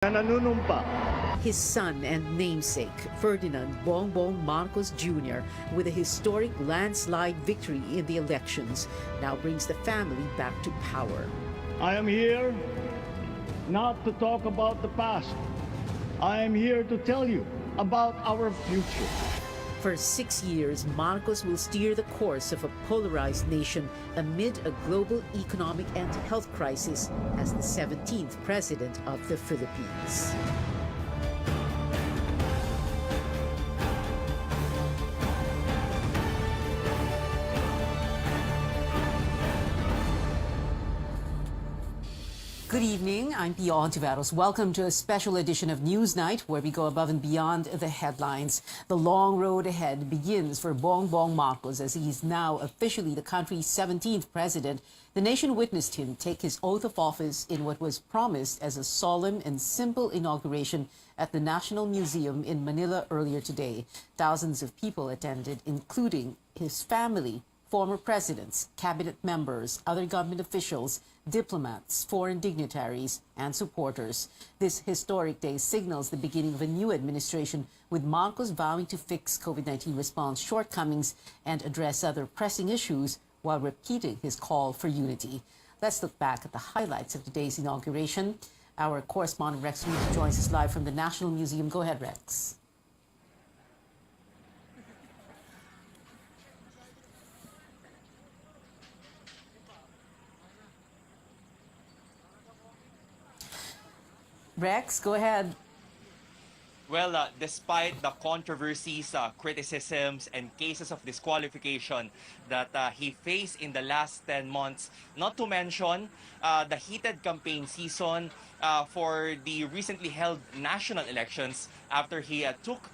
nanunumpa. His son and namesake, Ferdinand Bongbong Marcos Jr., with a historic landslide victory in the elections, now brings the family back to power. I am here not to talk about the past. I am here to tell you about our future. For 6 years, Marcos will steer the course of a polarized nation amid a global economic and health crisis as the 17th president of the Philippines. Good evening, I'm HONTIVEROS. Welcome to a special edition of Newsnight, where we go above and beyond the headlines. The long road ahead begins for Bongbong Marcos as he is now officially the country's 17th president. The nation witnessed him take his oath of office in what was promised as a solemn and simple inauguration at the National Museum in Manila earlier today. Thousands of people attended, including his family, former presidents, cabinet members, other government officials, diplomats, foreign dignitaries, and supporters. This historic day signals the beginning of a new administration, with Marcos vowing to fix COVID-19 response shortcomings and address other pressing issues while repeating his call for unity. Let's look back at the highlights of today's inauguration. Our correspondent Rex Reed joins us live from the National Museum. Go ahead, Rex. Rex, go ahead. Well, despite the controversies, criticisms, and cases of disqualification that he faced in the last 10 months, not to mention the heated campaign season for the recently held national elections after he took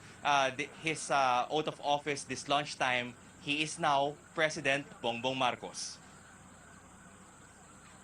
his oath of office this lunchtime, he is now President Bongbong Marcos.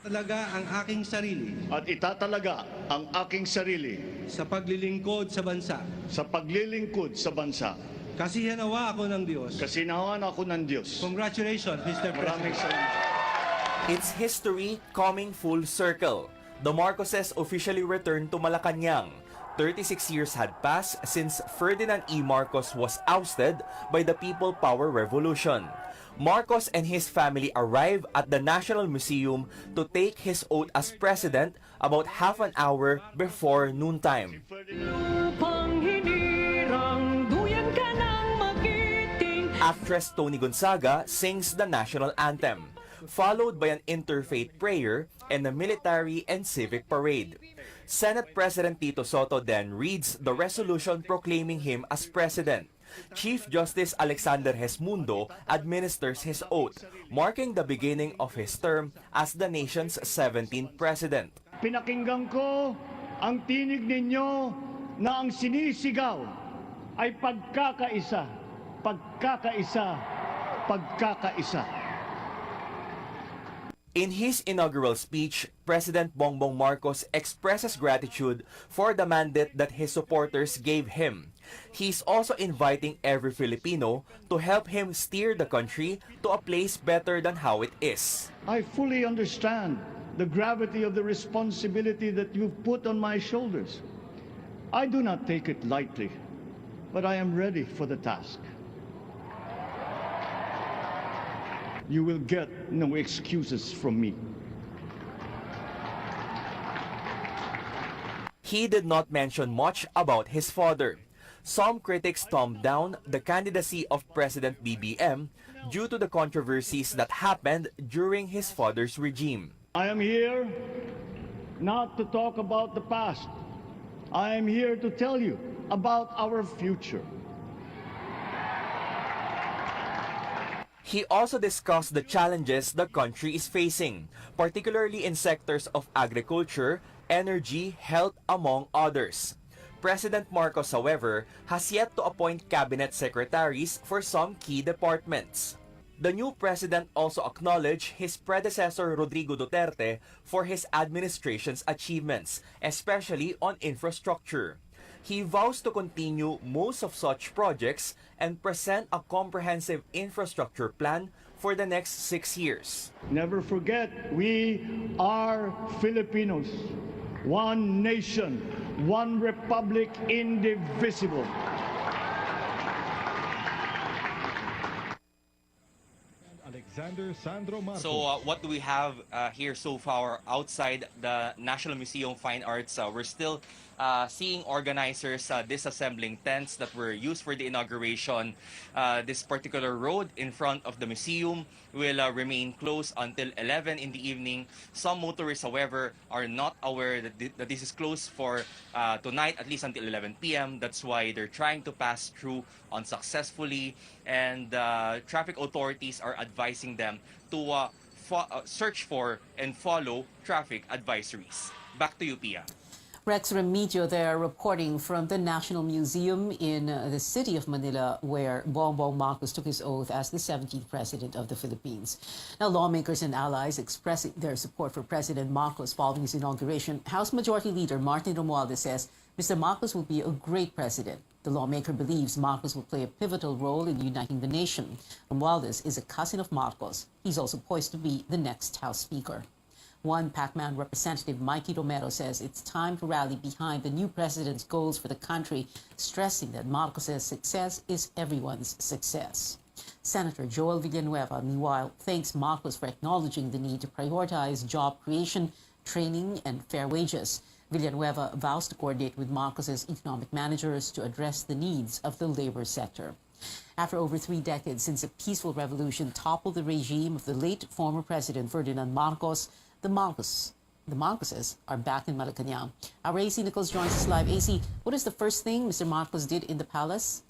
Talaga ang aking sarili At itatalaga ang aking sarili sa paglilingkod sa bansa. sa paglilingkod sa bansa. Kasihanawa ako ng Diyos. Kasinawan ako ng Diyos. Congratulations, Mr. Maraming President. salamat. It's history coming full circle. The Marcoses officially returned to Malacanang. 36 years had passed since Ferdinand E. Marcos was ousted by the People Power Revolution. Marcos and his family arrived at the National Museum to take his oath as president about half an hour before noontime. Actress Tony Gonzaga sings the national anthem, followed by an interfaith prayer and a military and civic parade. Senate President Tito Soto then reads the resolution proclaiming him as president. Chief Justice Alexander Hesmundo administers his oath, marking the beginning of his term as the nation's 17th president. Pinakinggan ko ang tinig ninyo na ang sinisigaw ay pagkakaisa, pagkakaisa, pagkakaisa. In his inaugural speech, President Bongbong Marcos expresses gratitude for the mandate that his supporters gave him. He's also inviting every Filipino to help him steer the country to a place better than how it is. I fully understand the gravity of the responsibility that you've put on my shoulders. I do not take it lightly, but I am ready for the task. You will get no excuses from me. He did not mention much about his father. Some critics thumbed down the candidacy of President BBM due to the controversies that happened during his father's regime. I am here not to talk about the past. I am here to tell you about our future. He also discussed the challenges the country is facing, particularly in sectors of agriculture, energy, health, among others. President Marcos, however, has yet to appoint cabinet secretaries for some key departments. The new president also acknowledged his predecessor Rodrigo Duterte for his administration's achievements, especially on infrastructure. He vows to continue most of such projects and present a comprehensive infrastructure plan for the next 6 years. Never forget, we are Filipinos, one nation one republic indivisible. Alexander Sandro Marcos. So what do we have here so far outside the National Museum of Fine Arts? We're still seeing organizers disassembling tents that were used for the inauguration. This particular road in front of the museum will remain closed until 11 in the evening. Some motorists, however, are not aware that this is closed for tonight, at least until 11 p.m. That's why they're trying to pass through unsuccessfully, and traffic authorities are advising them to search for and follow traffic advisories. Back to you, Pia. Rex Remigio there reporting from the National Museum in the city of Manila, where Bongbong Marcos took his oath as the 17th president of the Philippines. Now, lawmakers and allies expressing their support for President Marcos following his inauguration. House Majority Leader Martin Romualdez says Mr. Marcos will be a great president. The lawmaker believes Marcos will play a pivotal role in uniting the nation. Romualdez is a cousin of Marcos. He's also poised to be the next House Speaker. One Pacman representative, Mikey Romero, says it's time to rally behind the new president's goals for the country, stressing that Marcos' success is everyone's success. Senator Joel Villanueva, meanwhile, thanks Marcos for acknowledging the need to prioritize job creation, training, and fair wages. Villanueva vows to coordinate with Marcos' economic managers to address the needs of the labor sector. After over 3 decades since a peaceful revolution toppled the regime of the late former President Ferdinand Marcos, the Marcoses are back in Malacanang. Our AC Nichols joins us live. AC, what is the first thing Mr. Marcos did in the palace?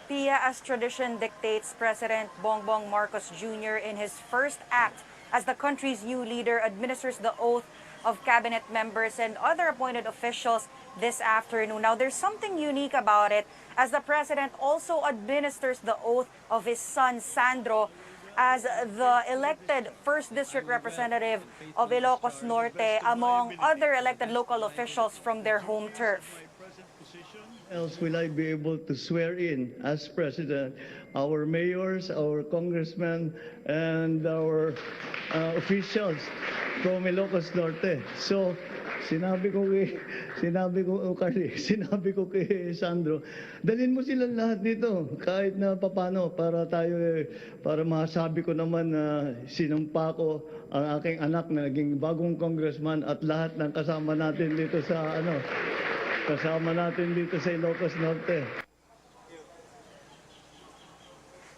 Pia, as tradition dictates, President Bongbong Marcos Jr. in his first act as the country's new leader administers the oath of cabinet members and other appointed officials this afternoon. Now, there's something unique about it, as the president also administers the oath of his son, Sandro, as the elected 1st District Representative of Ilocos Norte, among other elected local officials from their home turf. Else will I be able to swear in as president our mayors, our congressmen, and our officials from Ilocos Norte. So sinabi ko kay Sandro, dalhin mo sila lahat dito kahit na papano para masabi ko naman na sinumpa ko ang aking anak na naging bagong congressman at lahat ng kasama natin dito sa Ilocos Norte.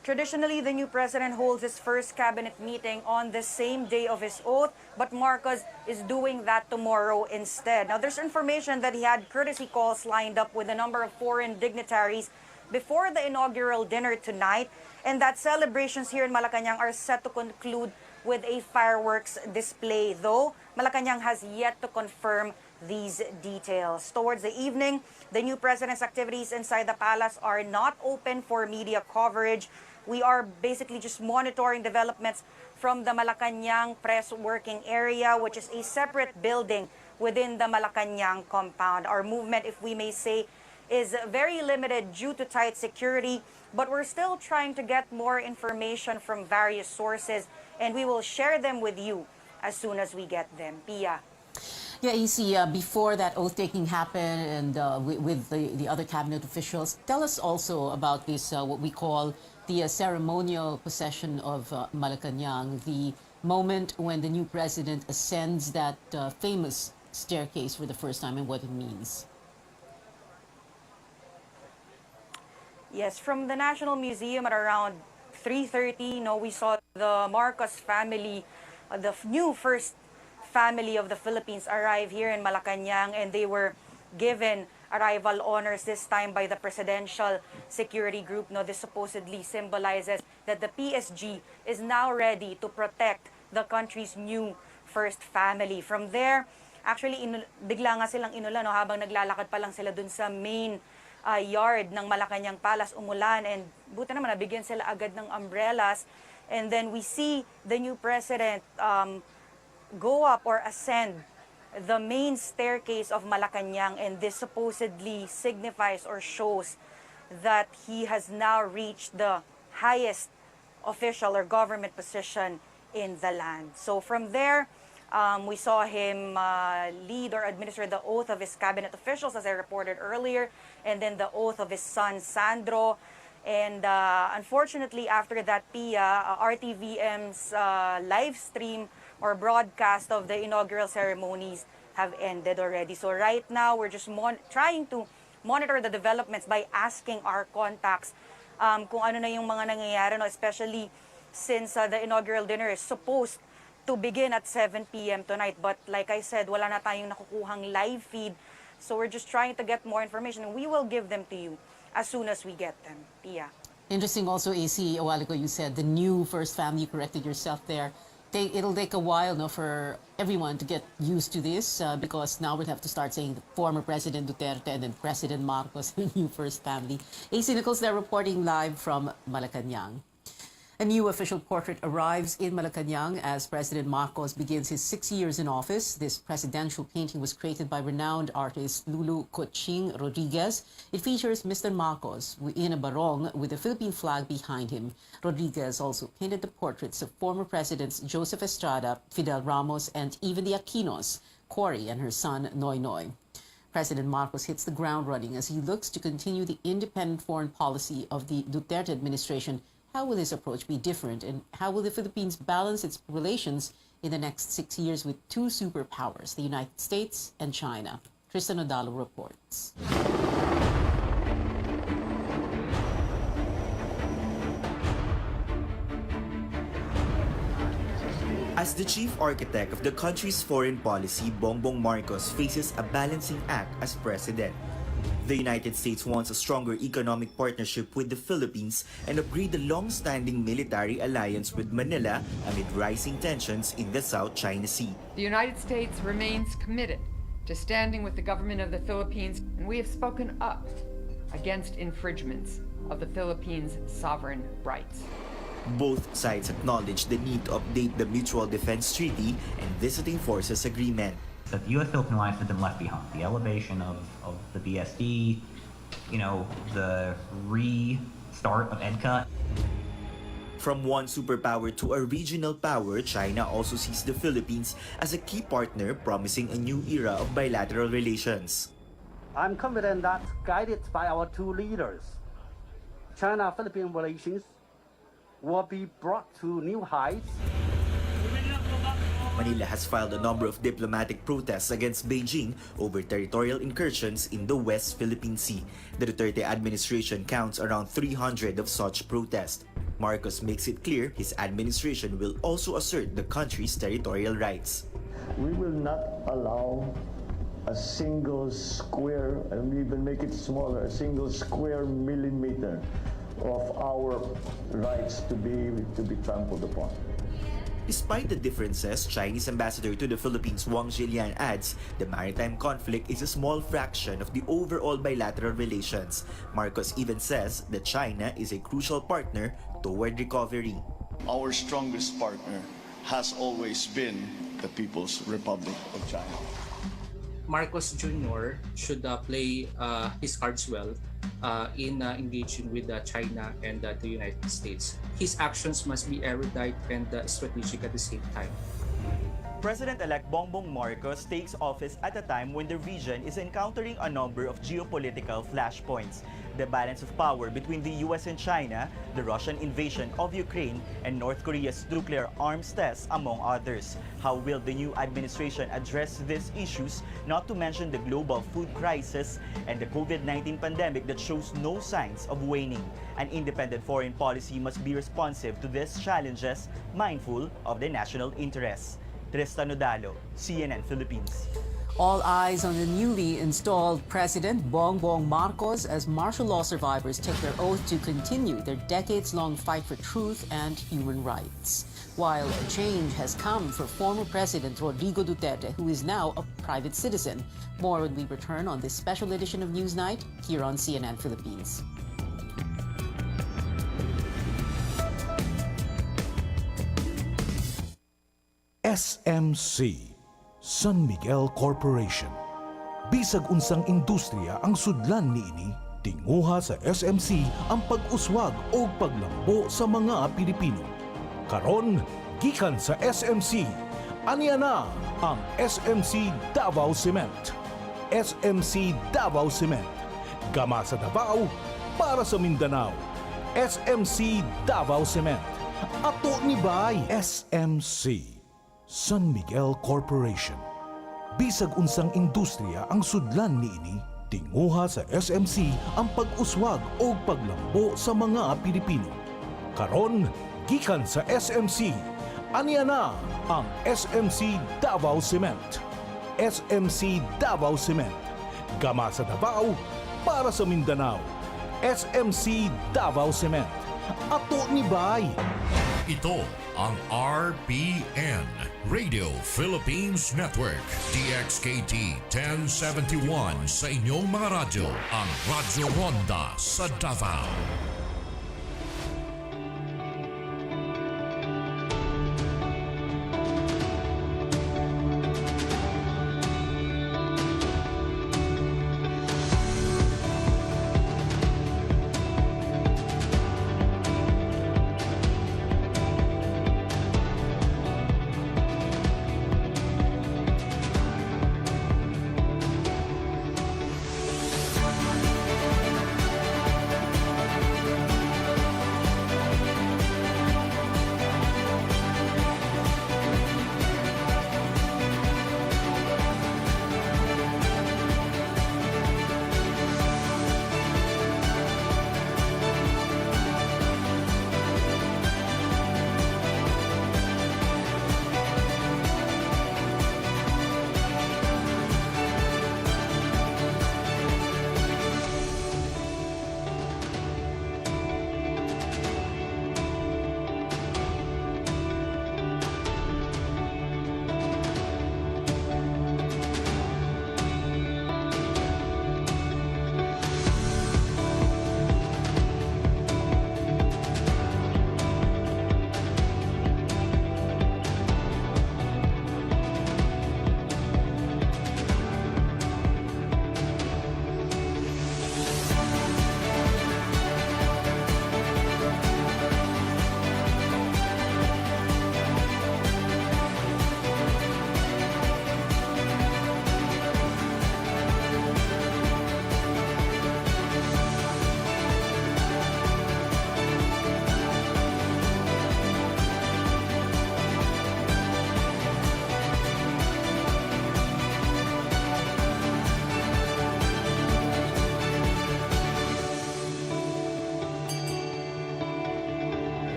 Traditionally, the new president holds his first cabinet meeting on the same day of his oath, but Marcos is doing that tomorrow instead. Now, there's information that he had courtesy calls lined up with a number of foreign dignitaries before the inaugural dinner tonight, and that celebrations here in Malacanang are set to conclude with a fireworks display, though Malacanang has yet to confirm these details. Towards the evening, the new president's activities inside the palace are not open for media coverage. We are basically just monitoring developments from the Malacanang Press Working Area, which is a separate building within the Malacanang compound. Our movement, if we may say, is very limited due to tight security, but we're still trying to get more information from various sources, and we will share them with you as soon as we get them. Pia. Yeah, EC, before that oath-taking happened and with the other cabinet officials, tell us also about this, what we call the ceremonial possession of Malacanang, the moment when the new president ascends that famous staircase for the first time and what it means. Yes, from the National Museum at around 3:30, we saw the Marcos family, the new first family of the Philippines arrive here in Malacanang, and they were given arrival honors this time by the Presidential Security Group. This supposedly symbolizes that the PSG is now ready to protect the country's new first family. From there, actually, bigla nga silang inulan habang naglalakad pa lang sila dun sa main yard ng Malacanang Palace, umulan, and buti naman nabigyan sila agad ng umbrellas. And then we see the new president go up or ascend the main staircase of Malacanang, and this supposedly signifies or shows that he has now reached the highest official or government position in the land. So from there, We saw him lead or administer the oath of his cabinet officials, as I reported earlier, and then the oath of his son, Sandro. And unfortunately, after that, Pia, RTVM's live stream or broadcast of the inaugural ceremonies have ended already. So right now, we're just trying to monitor the developments by asking our contacts kung ano na yung mga nangyayari, no? Especially since the inaugural dinner is supposed to begin at 7 p.m. tonight. But like I said, wala na tayong nakukuhang live feed. So we're just trying to get more information, and we will give them to you as soon as we get them. Pia. Interesting also, AC, a while ago you said the new first family, you corrected yourself there. It'll take a while, no, for everyone to get used to this because now we'll have to start saying the former President Duterte and then President Marcos, the new first family. AC Nichols there reporting live from Malacanang. A new official portrait arrives in Malacanang as President Marcos begins his 6 years in office. This presidential painting was created by renowned artist Lulu Coching Rodriguez. It features Mr. Marcos in a barong with the Philippine flag behind him. Rodriguez also painted the portraits of former presidents Joseph Estrada, Fidel Ramos, and even the Aquinos, Cory and her son Noy Noy. President Marcos hits the ground running as he looks to continue the independent foreign policy of the Duterte administration. How will his approach be different, and how will the Philippines balance its relations in the next 6 years with two superpowers, the United States and China? Tristan Odalo reports. As the chief architect of the country's foreign policy, Bongbong Marcos faces a balancing act as president. The United States wants a stronger economic partnership with the Philippines and upgrade the long-standing military alliance with Manila amid rising tensions in the South China Sea. The United States remains committed to standing with the government of the Philippines, and we have spoken up against infringements of the Philippines' sovereign rights. Both sides acknowledge the need to update the Mutual Defense Treaty and Visiting Forces Agreement. That the U.S.-Philippine alliance has been left behind. The elevation of the BSD, the restart of EDCA. From one superpower to a regional power, China also sees the Philippines as a key partner, promising a new era of bilateral relations. I'm confident that, guided by our two leaders, China-Philippine relations will be brought to new heights. Manila has filed a number of diplomatic protests against Beijing over territorial incursions in the West Philippine Sea. The Duterte administration counts around 300 of such protests. Marcos makes it clear his administration will also assert the country's territorial rights. We will not allow a single square, and we even make it smaller, a single square millimeter of our rights to be trampled upon. Despite the differences, Chinese ambassador to the Philippines Wang Zhilian adds the maritime conflict is a small fraction of the overall bilateral relations. Marcos even says that China is a crucial partner toward recovery. Our strongest partner has always been the People's Republic of China. Marcos Jr. should play his cards well in engaging with China and the United States. His actions must be erudite and strategic at the same time. President-elect Bongbong Marcos takes office at a time when the region is encountering a number of geopolitical flashpoints. The balance of power between the US and China, the Russian invasion of Ukraine, and North Korea's nuclear arms tests, among others. How will the new administration address these issues, not to mention the global food crisis and the COVID-19 pandemic that shows no signs of waning? An independent foreign policy must be responsive to these challenges, mindful of the national interests. Tristan Odalo, CNN Philippines. All eyes on the newly installed President Bongbong Marcos as martial law survivors take their oath to continue their decades-long fight for truth and human rights. While a change has come for former President Rodrigo Duterte, who is now a private citizen. More when we return on this special edition of Newsnight here on CNN Philippines. SMC, San Miguel Corporation. Bisag unsang industriya ang sudlan niini, tinguha sa SMC ang pag-uswag o paglambo sa mga Pilipino. Karon, gikan sa SMC, Aniya na ang SMC Davao Cement. SMC Davao Cement. Gama sa Davao para sa Mindanao. SMC Davao Cement. Ato ni Bay. SMC San Miguel Corporation. Bisag unsang industriya ang sudlan niini, tinguha sa SMC ang pag-uswag o paglambo sa mga Pilipino. Karon, gikan sa SMC, aniya na ang SMC Davao Cement. SMC Davao Cement. Gama sa Davao para sa Mindanao. SMC Davao Cement. Ato ni Bay. Ito ang RPN, Radio Philippines Network, DXKT 1071 sa inyong mga radyo, ang Radyo Ronda sa Davao.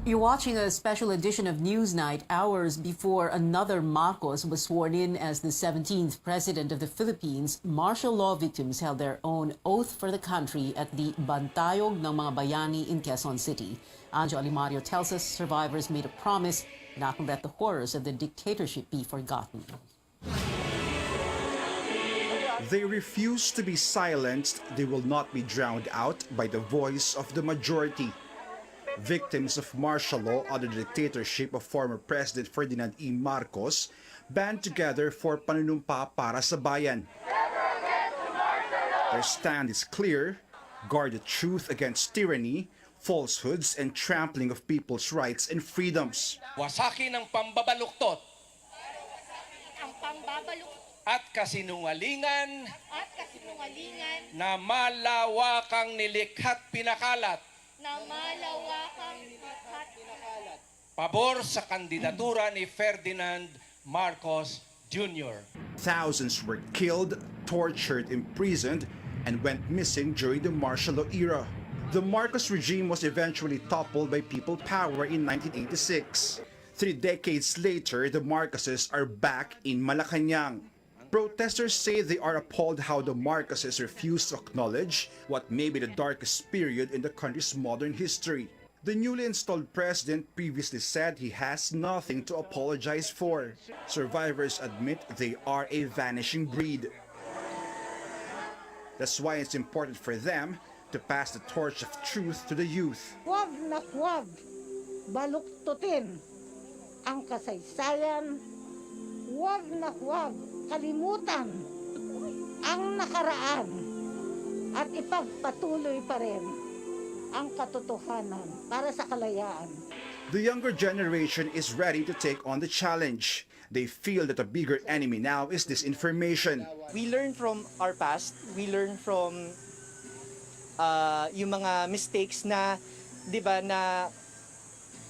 You're watching a special edition of Newsnight hours before another Marcos was sworn in as the 17th President of the Philippines. Martial law victims held their own oath for the country at the Bantayog ng mga Bayani in Quezon City. Anjo Alimario tells us survivors made a promise not to let the horrors of the dictatorship be forgotten. They refuse to be silenced. They will not be drowned out by the voice of the majority. Victims of martial law under the dictatorship of former President Ferdinand E. Marcos band together for panunumpa para sa bayan. Their stand is clear: guard the truth against tyranny, falsehoods, and trampling of people's rights and freedoms. Wasakin ang pambabaluktot at kasinungalingan na malawakang nilikha't pinakalat pabor sa kandidatura ni Ferdinand Marcos Jr. Thousands were killed, tortured, imprisoned, and went missing during the martial law era. The Marcos regime was eventually toppled by people power in 1986. 3 decades later, the Marcoses are back in Malacanang. Protesters say they are appalled how the Marcoses refuse to acknowledge what may be the darkest period in the country's modern history. The newly installed president previously said he has nothing to apologize for. Survivors admit they are a vanishing breed. That's why it's important for them to pass the torch of truth to the youth. Huwag na huwag baluktutin ang kasaysayan huwag na huwag kalimutan ang nakaraan at ipagpatuloy pa rin ang katotohanan para sa kalayaan. The younger generation is ready to take on the challenge. They feel that a bigger enemy now is disinformation. We learn from our past. We learn from yung mga mistakes na, 'di ba, na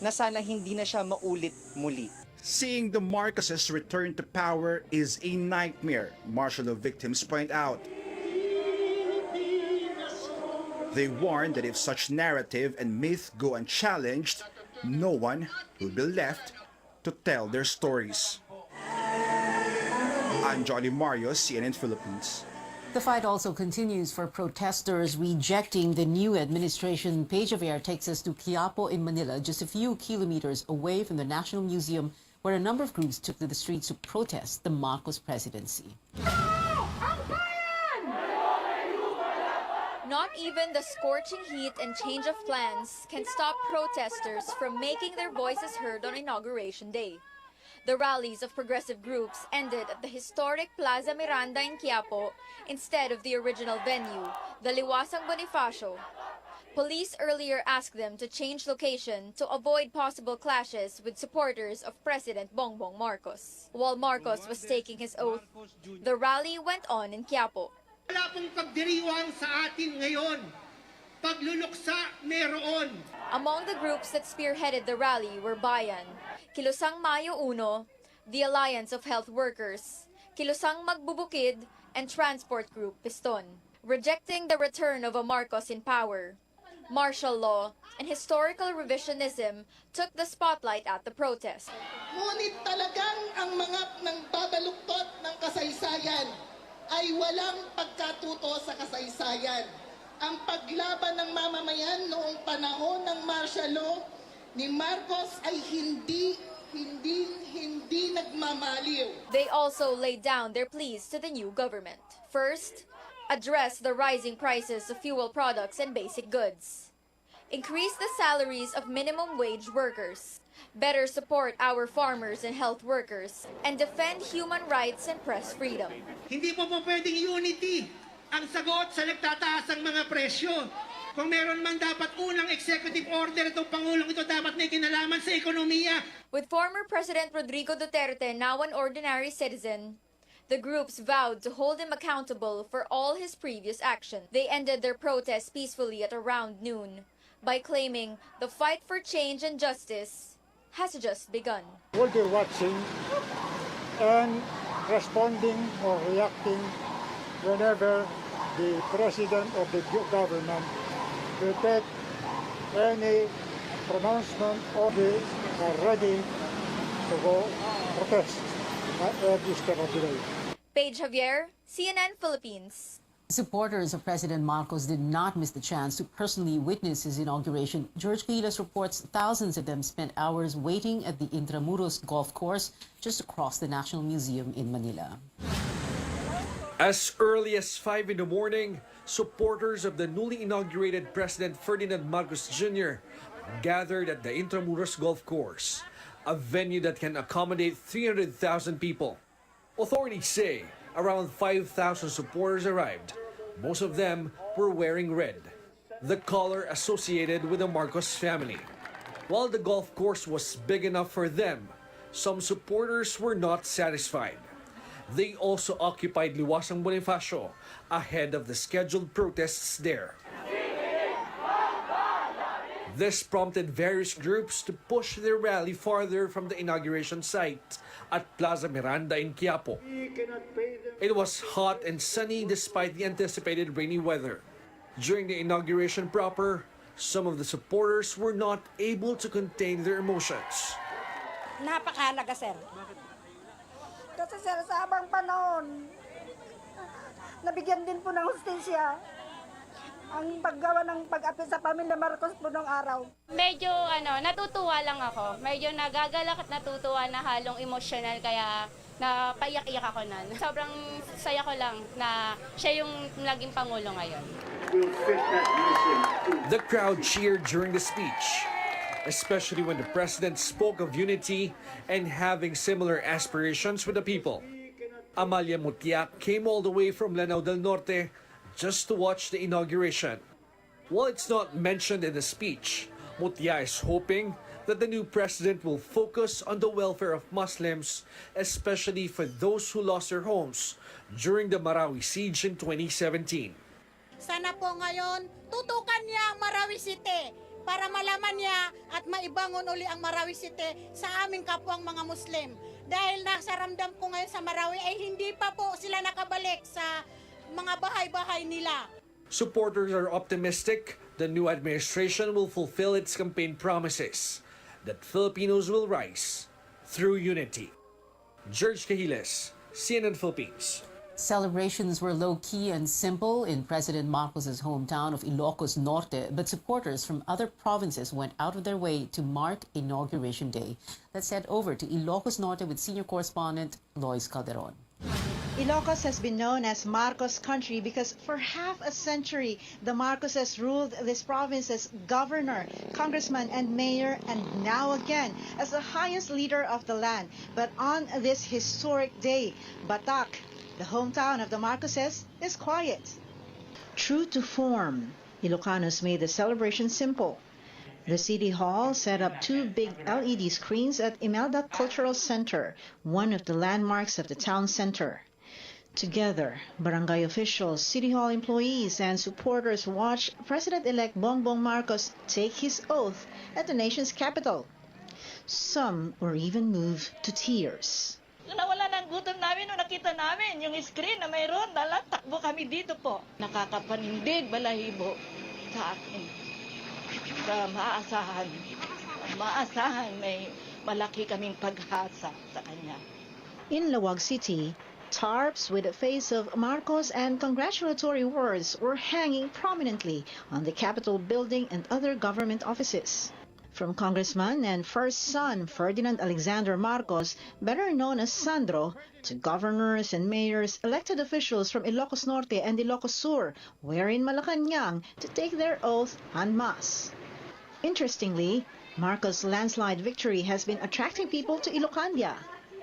sana hindi na siya maulit muli. Seeing the Marcoses return to power is a nightmare, martial law victims point out. They warn that if such narrative and myth go unchallenged, no one will be left to tell their stories. I'm Johnny Marios, CNN Philippines. The fight also continues for protesters rejecting the new administration. Page of Air takes us to Quiapo in Manila, just a few kilometers away from the National Museum, where a number of groups took to the streets to protest the Marcos presidency. Not even the scorching heat and change of plans can stop protesters from making their voices heard on Inauguration Day. The rallies of progressive groups ended at the historic Plaza Miranda in Quiapo instead of the original venue, the Liwasang Bonifacio. Police earlier asked them to change location to avoid possible clashes with supporters of President Bongbong Marcos. While Marcos was taking his oath, the rally went on in Quiapo. Wala pong pagdiriwang sa atin ngayon. Pagluluksa meron. Among the groups that spearheaded the rally were Bayan, Kilusang Mayo Uno, the Alliance of Health Workers, Kilusang Magbubukid, and Transport Group Piston. Rejecting the return of a Marcos in power, martial law, and historical revisionism took the spotlight at the protest. Ngunit talagang ang mga nang babaluktot ng kasaysayan ay walang pagkatuto sa kasaysayan. Ang paglaban ng mamamayan noong panahon ng martial law ni Marcos ay hindi nagmamaliw. They also laid down their pleas to the new government. First, address the rising prices of fuel products and basic goods. Increase the salaries of minimum wage workers. Better support our farmers and health workers, and defend human rights and press freedom. Hindi po pwedeng unity ang sagot sa nagtataas ng mga presyo. Kung meron man dapat unang executive order itong Pangulong ito dapat may kinalaman sa ekonomiya. With former President Rodrigo Duterte now an ordinary citizen, the groups vowed to hold him accountable for all his previous actions. They ended their protest peacefully at around noon by claiming the fight for change and justice has just begun. We'll be watching and responding or reacting whenever the president of the government will take any pronouncement or they are ready to go protest at this time of the day. Paige Javier, CNN Philippines. Supporters of President Marcos did not miss the chance to personally witness his inauguration. George Quiles reports thousands of them spent hours waiting at the Intramuros golf course just across the National Museum in Manila. As early as 5 in the morning, supporters of the newly inaugurated President Ferdinand Marcos Jr. gathered at the Intramuros golf course, a venue that can accommodate 300,000 people. Authorities say around 5,000 supporters arrived. Most of them were wearing red, the color associated with the Marcos family. While the golf course was big enough for them, some supporters were not satisfied. They also occupied Liwasang Bonifacio ahead of the scheduled protests there. This prompted various groups to push their rally farther from the inauguration site at Plaza Miranda in Quiapo. It was hot and sunny despite the anticipated rainy weather. During the inauguration proper, some of the supporters were not able to contain their emotions. Napakahalaga, sir. Kasi sir, sa abang panahon, nabigyan din po ng hustisya ang paggawa ng pag-apil sa pamilya Marcos po nung araw. Medyo natutuwa lang ako. Medyo nagagalak at natutuwa na halong emosyonal kaya napaiyak-iyak ako nun. Sobrang saya ko lang na siya yung naging Pangulo ngayon. The crowd cheered during the speech. especially when the president spoke of unity and having similar aspirations with the people. Amalia Mutiak came all the way from Lanao del Norte just to watch the inauguration. While it's not mentioned in the speech, Mutiak is hoping that the new president will focus on the welfare of Muslims, especially for those who lost their homes during the Marawi siege in 2017. Sana po ngayon, tutukan niya ang Marawi City para malaman niya at maibangon uli ang Marawi City sa aming kapwang mga Muslim. Dahil nasa ramdam ko ngayon sa Marawi ay hindi pa po sila nakabalik sa mga bahay-bahay nila. Supporters are optimistic the new administration will fulfill its campaign promises that Filipinos will rise through unity. George Cahiles, CNN Philippines. Celebrations were low-key and simple in President Marcos's hometown of Ilocos Norte, but supporters from other provinces went out of their way to mark Inauguration Day. Let's head over to Ilocos Norte with senior correspondent Lois Calderon. Ilocos has been known as Marcos country because for half a century, the Marcoses ruled this province as governor, congressman, and mayor, and now again as the highest leader of the land. But on this historic day, Batac, the hometown of the Marcoses, is quiet. True to form, Ilocanos made the celebration simple. The City Hall set up 2 big LED screens at Imelda Cultural Center, one of the landmarks of the town center. Together, barangay officials, City Hall employees, and supporters watched President-elect Bongbong Marcos take his oath at the nation's capital. Some were even moved to tears. Nawala ng gutom namin nung nakita namin yung screen na mayroon. Dalat, takbo kami dito po. Nakakapanindig, balahibo sa akin. Sa maasahan may malaki kaming paghasa sa kanya. In Lawag City, tarps with the face of Marcos and congratulatory words were hanging prominently on the Capitol building and other government offices. From Congressman and first son Ferdinand Alexander Marcos, better known as Sandro, to governors and mayors, elected officials from Ilocos Norte and Ilocos Sur, were in Malacanang to take their oath en masse. Interestingly, Marcos' landslide victory has been attracting people to Ilocandia.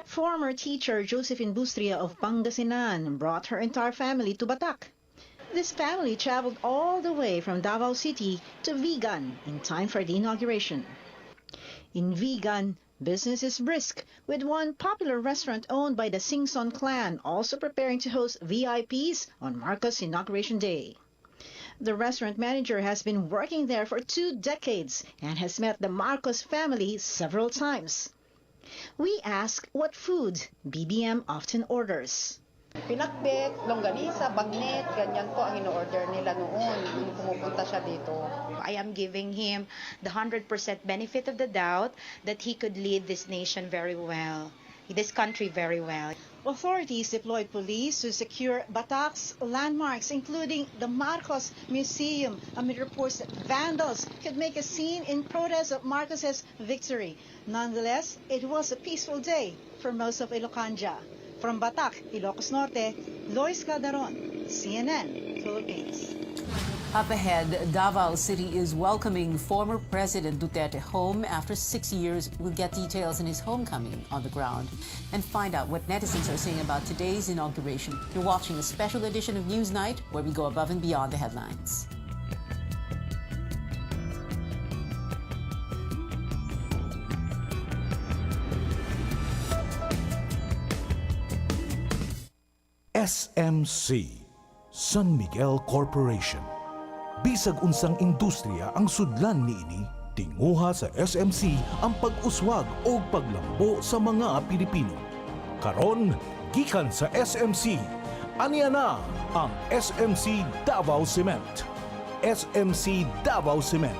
Former teacher Josephine Bustria of Pangasinan brought her entire family to Batac. This family traveled all the way from Davao City to Vigan in time for the inauguration. In Vigan, business is brisk, with one popular restaurant owned by the Singson clan also preparing to host VIPs on Marcos' Inauguration Day. The restaurant manager has been working there for 2 decades and has met the Marcos family several times. We ask what food BBM often orders. Pinakbet, longganisa, bagnet, ganyan po ang in-order nila noon nung pumupunta siya dito. I am giving him the 100% benefit of the doubt that he could lead this nation very well, this country very well. Authorities deployed police to secure Batac's landmarks, including the Marcos Museum, amid reports that vandals could make a scene in protest of Marcos's victory. Nonetheless, it was a peaceful day for most of Ilocandia. From Batac, Ilocos Norte, Lois Calderon, CNN Philippines. Up ahead, Davao City is welcoming former President Duterte home after 6 years. We'll get details in his homecoming on the ground and find out what netizens are saying about today's inauguration. You're watching a special edition of Newsnight, where we go above and beyond the headlines. SMC, San Miguel Corporation. Bisag unsang industriya ang sudlan niini, tinguha sa SMC ang pag-uswag o paglambo sa mga Pilipino. Karon, gikan sa SMC, aniya na ang SMC Davao Cement. SMC Davao Cement.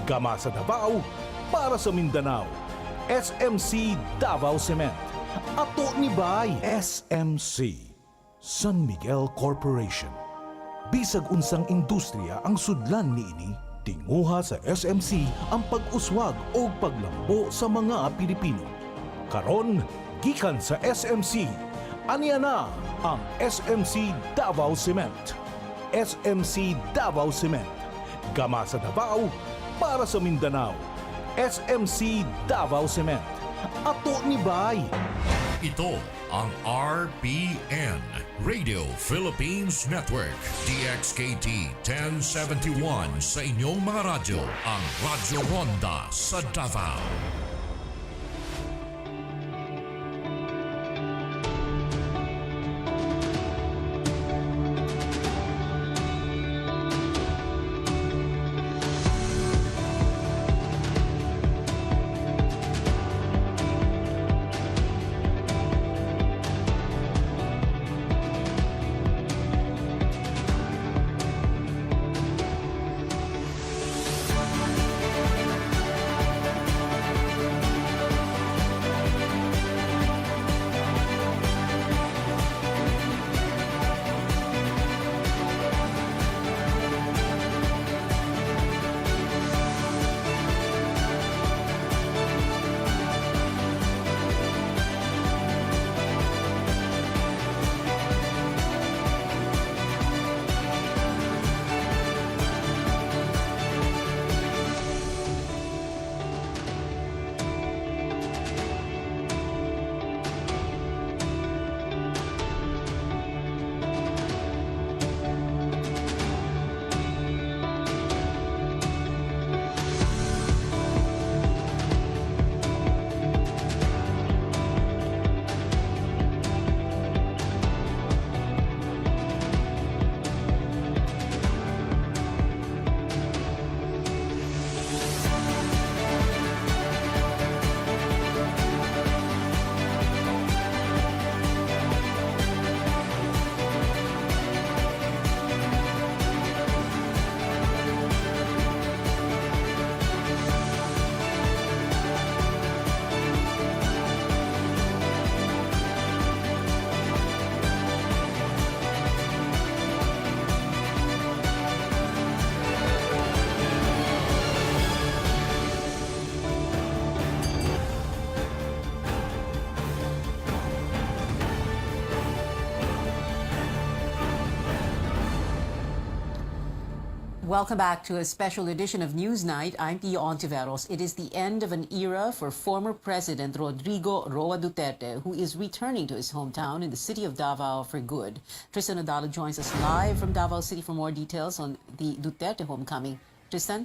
Gama sa Davao, para sa Mindanao. SMC Davao Cement. Ato ni Bay. SMC, San Miguel Corporation. Bisag unsang industriya ang sudlan niini, tinguha sa SMC ang pag-uswag o paglambo sa mga Pilipino. Karon, gikan sa SMC, aniya na ang SMC Davao Cement. SMC Davao Cement. Gama sa Davao, para sa Mindanao. SMC Davao Cement. Ato ni Bay. Ito ang RBN, Radio Philippines Network. DXKT 1071 sa inyong mga radyo. Ang Radyo Ronda sa Davao. Welcome back to a special edition of Newsnight. I'm Pia HONTIVEROS. It is the end of an era for former President Rodrigo Roa Duterte, who is returning to his hometown in the city of Davao for good. Tristan Odalo joins us live from Davao City for more details on the Duterte homecoming. Tristan?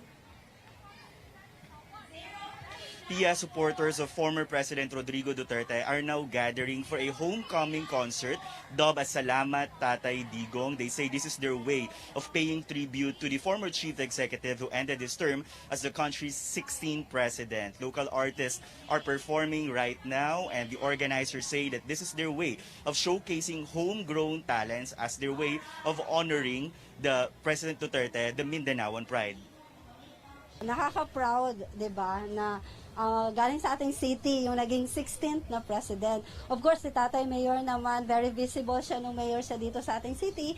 Pia, supporters of former President Rodrigo Duterte are now gathering for a homecoming concert dubbed as Salamat Tatay Digong. They say this is their way of paying tribute to the former chief executive who ended his term as the country's 16th president. Local artists are performing right now, and the organizers say that this is their way of showcasing homegrown talents as their way of honoring the President Duterte, the Mindanaoan pride. Nakaka-proud, 'di ba, na galing sa ating city yung naging 16th na president. Of course, si Tatay Mayor naman, very visible siya nung mayor siya dito sa ating city.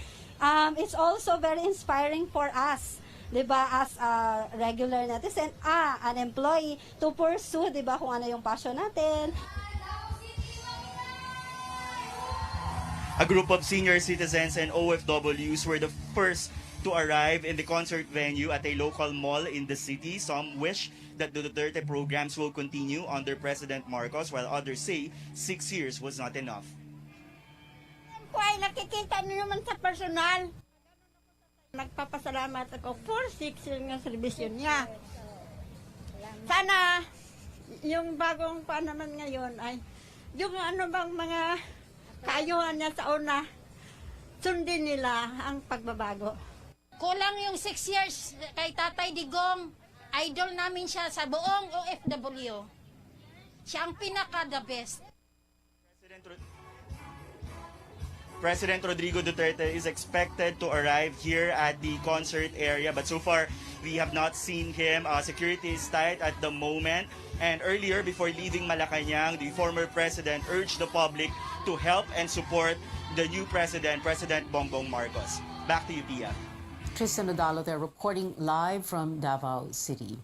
It's also very inspiring for us, 'di ba, as a regular netizen, an employee to pursue, 'di ba, kung ano yung passion natin. A group of senior citizens and OFWs were the first to arrive in the concert venue at a local mall in the city. Some wish that the Duterte programs will continue under President Marcos, while others say 6 years was not enough. Ay, nakikita niyo naman sa personal. Nagpapasalamat ako for 6 years ng serbisyo niya. Sana yung bagong pa naman ngayon ay yung ano bang mga kaayuhan niya sa una, sundin nila ang pagbabago. Kulang yung 6 years kay Tatay Digong. Idol namin siya sa buong OFW. Siya ang pinaka-the best. President Rodrigo Duterte is expected to arrive here at the concert area, but so far we have not seen him. Security is tight at the moment. And earlier, before leaving Malacanang, the former president urged the public to help and support the new president, President Bongbong Marcos. Back to you, Pia. Tristan Odalo there reporting live from Davao City.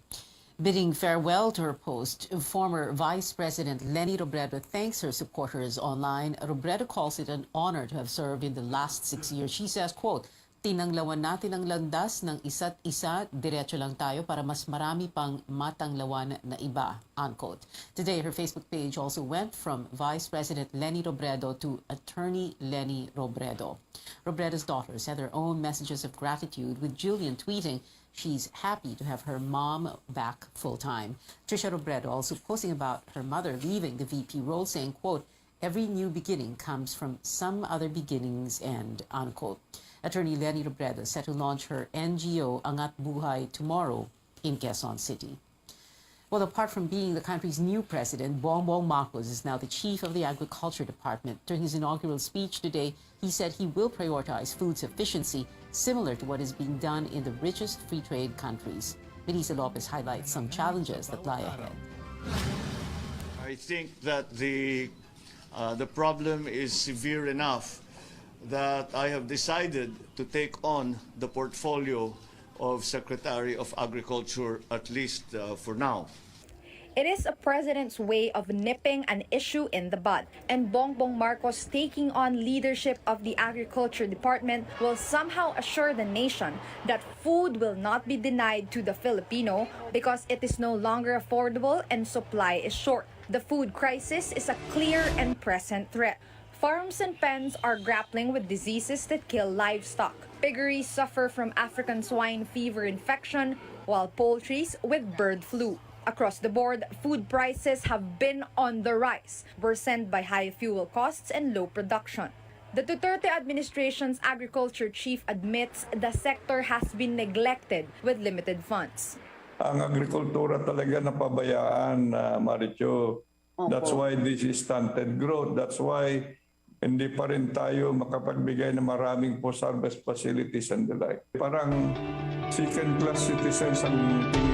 Bidding farewell to her post, former Vice President Leni Robredo thanks her supporters online. Robredo calls it an honor to have served in the last 6 years. She says, quote, Tinanglawan natin ang landas ng isa't isa, diretso lang tayo para mas marami pang matanglawan na iba, unquote. Today, her Facebook page also went from Vice President Leni Robredo to Attorney Leni Robredo. Robredo's daughters had their own messages of gratitude, with Jillian tweeting she's happy to have her mom back full-time. Trisha Robredo also posting about her mother leaving the VP role, saying, quote, "Every new beginning comes from some other beginning's end," unquote. Attorney Leni Robredo set to launch her NGO Angat Buhay tomorrow in Quezon City. Well, apart from being the country's new president, Bongbong Marcos is now the chief of the Agriculture Department. During his inaugural speech today, he said he will prioritize food sufficiency, similar to what is being done in the richest free trade countries. Melissa Lopez highlights some challenges that lie ahead. I think that the problem is severe enough that I have decided to take on the portfolio of Secretary of Agriculture, at least for now. It is a president's way of nipping an issue in the bud, and Bongbong Marcos taking on leadership of the Agriculture Department will somehow assure the nation that food will not be denied to the Filipino because it is no longer affordable and supply is short. The food crisis is a clear and present threat. Farms and pens are grappling with diseases that kill livestock. Piggeries suffer from African swine fever infection, while poultry with bird flu. Across the board, food prices have been on the rise, worsened by high fuel costs and low production. The Duterte administration's agriculture chief admits the sector has been neglected with limited funds. Ang agrikultura talaga napabayaan, Maricho. That's why this is stunted growth. That's why hindi pa rin tayo makapagbigay ng maraming post-harvest facilities and the like. Parang second-class citizens ang tingin